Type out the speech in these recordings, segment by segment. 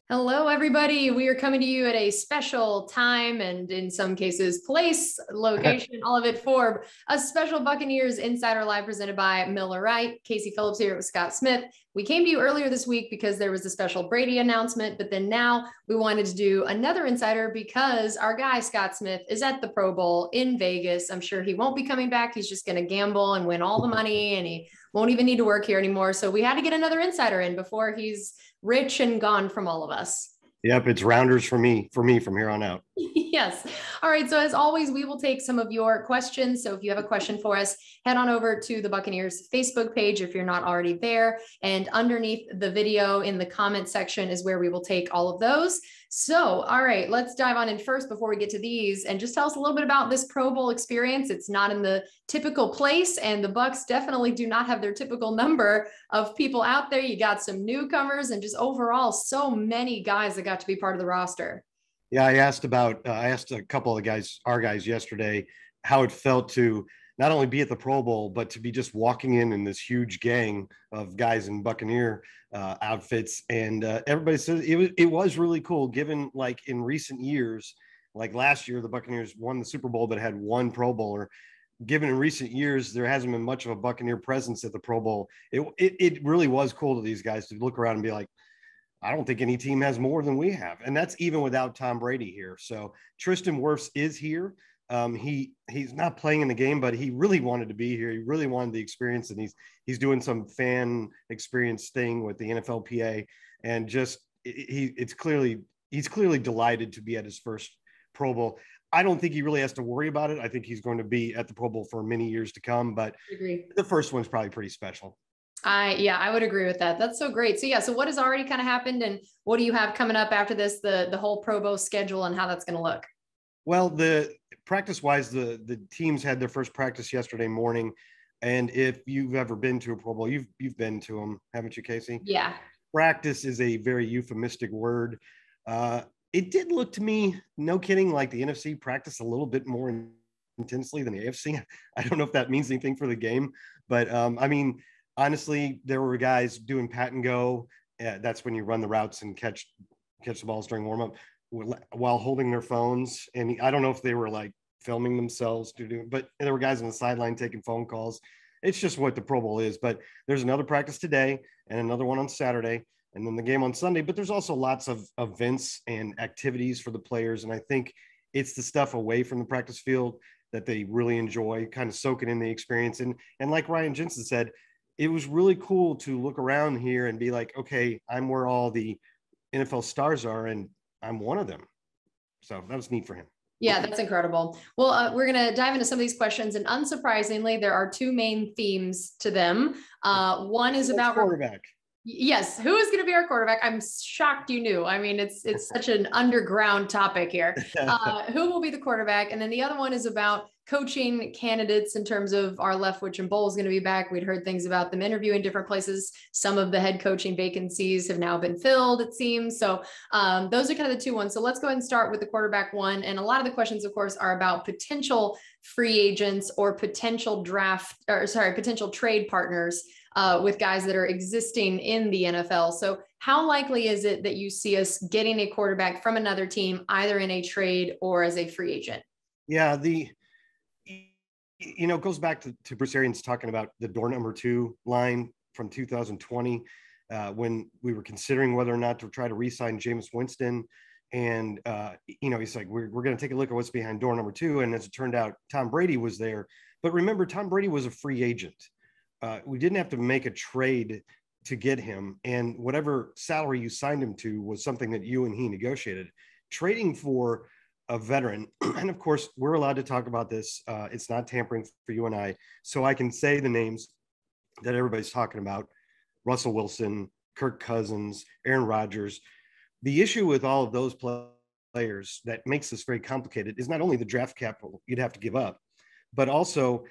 Hello, everybody. We are coming to you at a special time and in some cases, place, location, all of it for a special Buccaneers Insider Live presented by Miller Wright. Casey Phillips here with Scott Smith. We came to you earlier this week because there was a special Brady announcement, but then now we wanted to do another Insider because our guy, Scott Smith, is at the Pro Bowl in Vegas. I'm sure he won't be coming back. He's just going to gamble and win all the money, and he won't even need to work here anymore. So we had to get another Insider in before he's rich and gone from all of us. Yep, it's rounders for me from here on out. Yes. All right. So as always, we will take some of your questions. So if you have a question for us, head on over to the Buccaneers Facebook page if you're not already there. And underneath the video in the comment section is where we will take all of those. So, all right, let's dive on in first before we get to these and just tell us a little bit about this Pro Bowl experience. It's not in the typical place, and the Bucs definitely do not have their typical number of people out there. You got some newcomers and just overall so many guys that got to be part of the roster. Yeah, I asked a couple of our guys yesterday, how it felt to not only be at the Pro Bowl, but to be just walking in this huge gang of guys in Buccaneer outfits. And everybody says it was really cool, given like in recent years, like last year, the Buccaneers won the Super Bowl, but had one Pro Bowler. Given in recent years, there hasn't been much of a Buccaneer presence at the Pro Bowl. It really was cool to these guys to look around and be like, I don't think any team has more than we have. And that's even without Tom Brady here. So Tristan Wirfs is here. He's not playing in the game, but he really wanted to be here. He really wanted the experience, and he's doing some fan experience thing with the NFLPA. And just he's clearly delighted to be at his first Pro Bowl. I don't think he really has to worry about it. I think he's going to be at the Pro Bowl for many years to come, but the first one's probably pretty special. I would agree with that. That's so great. So what has already kind of happened, and what do you have coming up after this, the whole Pro Bowl schedule and how that's going to look? Well, the practice wise, the teams had their first practice yesterday morning. And if you've ever been to a Pro Bowl, you've been to them, haven't you, Casey? Yeah. Practice is a very euphemistic word. It did look to me, no kidding, like the NFC practiced a little bit more intensely than the AFC. I don't know if that means anything for the game, but I mean, honestly, there were guys doing pat and go. That's when you run the routes and catch the balls during warm up while holding their phones. And I don't know if they were like filming themselves but there were guys on the sideline taking phone calls. It's just what the Pro Bowl is. But there's another practice today and another one on Saturday, and then the game on Sunday. But there's also lots of events and activities for the players. And I think it's the stuff away from the practice field that they really enjoy, kind of soaking in the experience. And like Ryan Jensen said, it was really cool to look around here and be like, okay, I'm where all the NFL stars are, and I'm one of them. So that was neat for him. Yeah, that's incredible. Well, we're going to dive into some of these questions, and unsurprisingly, there are two main themes to them. One is about quarterback. Yes. Who is going to be our quarterback? I'm shocked you knew. I mean, it's such an underground topic here. Who will be the quarterback? And then the other one is about coaching candidates in terms of our Leftwich and Bull is going to be back. We'd heard things about them interviewing different places. Some of the head coaching vacancies have now been filled, it seems. So those are kind of the two ones. So let's go ahead and start with the quarterback one. And a lot of the questions, of course, are about potential free agents or potential trade partners with guys that are existing in the NFL. So how likely is it that you see us getting a quarterback from another team, either in a trade or as a free agent? Yeah, it goes back to Bruce Arians talking about the door number 2 line from 2020 when we were considering whether or not to try to re-sign Jameis Winston. And, he's like, we're going to take a look at what's behind door number 2. And as it turned out, Tom Brady was there. But remember, Tom Brady was a free agent. We didn't have to make a trade to get him. And whatever salary you signed him to was something that you and he negotiated. Trading for a veteran, and of course, we're allowed to talk about this. It's not tampering for you and I. So I can say the names that everybody's talking about: Russell Wilson, Kirk Cousins, Aaron Rodgers. The issue with all of those players that makes this very complicated is not only the draft capital you'd have to give up, but also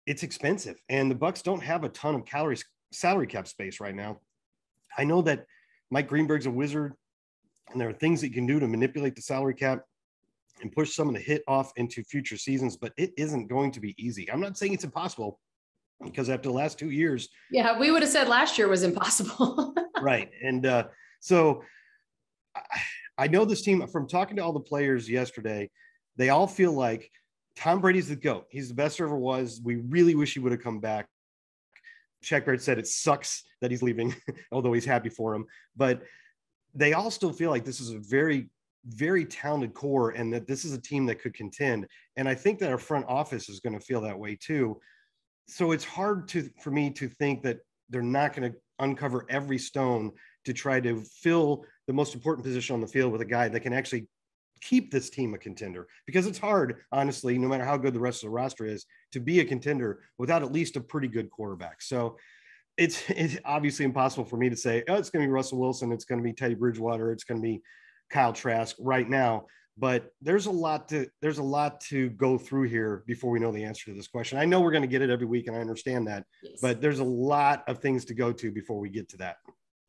it's expensive. And the Bucs don't have a ton of salary cap space right now. I know that Mike Greenberg's a wizard, and there are things that you can do to manipulate the salary cap and push some of the hit off into future seasons, but it isn't going to be easy. I'm not saying it's impossible. because after the last 2 years. Yeah, we would have said last year was impossible. Right. And so I know this team, from talking to all the players yesterday, they all feel like Tom Brady's the GOAT. He's the best there ever was. We really wish he would have come back. Shaq Barrett said it sucks that he's leaving, although he's happy for him. But they all still feel like this is a very, very talented core and that this is a team that could contend. And I think that our front office is going to feel that way too. So it's hard for me to think that they're not going to uncover every stone to try to fill the most important position on the field with a guy that can actually keep this team a contender, because it's hard, honestly, no matter how good the rest of the roster is, to be a contender without at least a pretty good quarterback. So it's obviously impossible for me to say, oh, it's going to be Russell Wilson, it's going to be Teddy Bridgewater, it's going to be Kyle Trask right now. But there's a lot to go through here before we know the answer to this question. I know we're going to get it every week, and I understand that, yes, but there's a lot of things to go to before we get to that.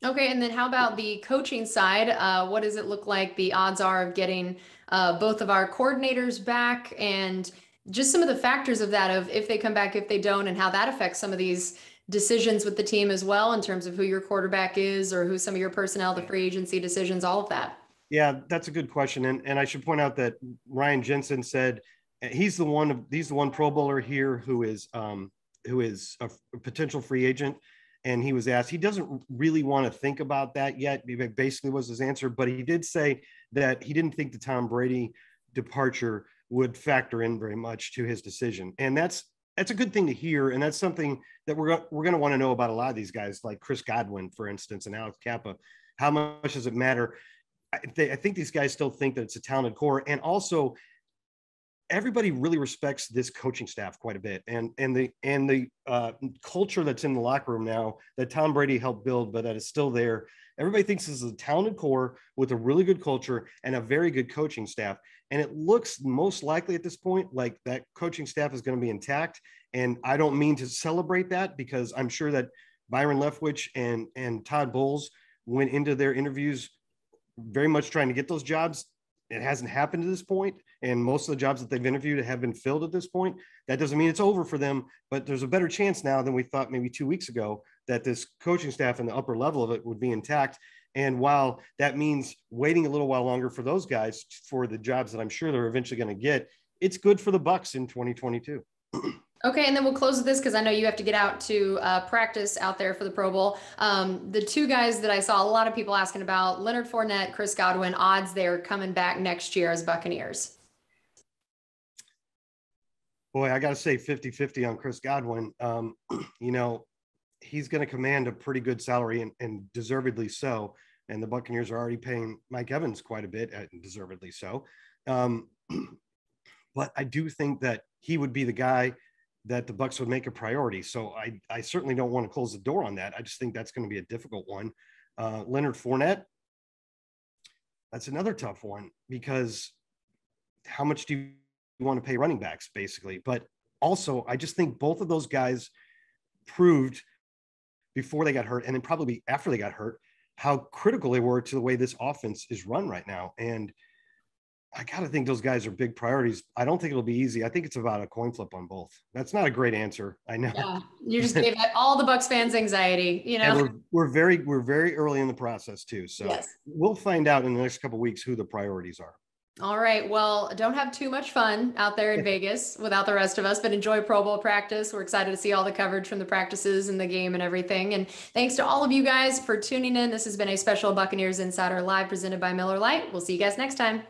Okay. And then how about the coaching side? What does it look like the odds are of getting both of our coordinators back, and just some of the factors of that, of if they come back, if they don't, and how that affects some of these decisions with the team as well, in terms of who your quarterback is or who some of your personnel, the free agency decisions, all of that? Yeah, that's a good question. And I should point out that Ryan Jensen said he's the one Pro Bowler here who is a potential free agent. And he was asked, he doesn't really want to think about that yet, basically was his answer. But he did say that he didn't think the Tom Brady departure would factor in very much to his decision. And that's a good thing to hear. And that's something that we're going to want to know about a lot of these guys, like Chris Godwin, for instance, and Alex Kappa. How much does it matter? I think these guys still think that it's a talented core. And also, everybody really respects this coaching staff quite a bit, and the culture that's in the locker room now that Tom Brady helped build, but that is still there. Everybody thinks this is a talented core with a really good culture and a very good coaching staff. And it looks most likely at this point like that coaching staff is going to be intact. And I don't mean to celebrate that, because I'm sure that Byron Leftwich and Todd Bowles went into their interviews very much trying to get those jobs. It hasn't happened to this point, and most of the jobs that they've interviewed have been filled at this point. That doesn't mean it's over for them, but there's a better chance now than we thought maybe 2 weeks ago that this coaching staff and the upper level of it would be intact. And while that means waiting a little while longer for those guys for the jobs that I'm sure they're eventually going to get, it's good for the Bucs in 2022. Okay, and then we'll close with this, because I know you have to get out to practice out there for the Pro Bowl. The two guys that I saw a lot of people asking about, Leonard Fournette, Chris Godwin, odds they're coming back next year as Buccaneers. Boy, I got to say 50-50 on Chris Godwin. He's going to command a pretty good salary, and deservedly so. And the Buccaneers are already paying Mike Evans quite a bit, and deservedly so. But I do think that he would be the guy that the Bucs would make a priority. So I certainly don't want to close the door on that. I just think that's going to be a difficult one. Leonard Fournette, that's another tough one, because how much do you want to pay running backs, basically? But also, I just think both of those guys proved before they got hurt, and then probably after they got hurt, how critical they were to the way this offense is run right now. And I got to think those guys are big priorities. I don't think it'll be easy. I think it's about a coin flip on both. That's not a great answer, I know. Yeah, you just gave all the Bucs fans anxiety, And we're very early in the process too. So yes, we'll find out in the next couple of weeks who the priorities are. All right. Well, don't have too much fun out there in Vegas without the rest of us, but enjoy Pro Bowl practice. We're excited to see all the coverage from the practices and the game and everything. And thanks to all of you guys for tuning in. This has been a special Buccaneers Insider Live presented by Miller Lite. We'll see you guys next time.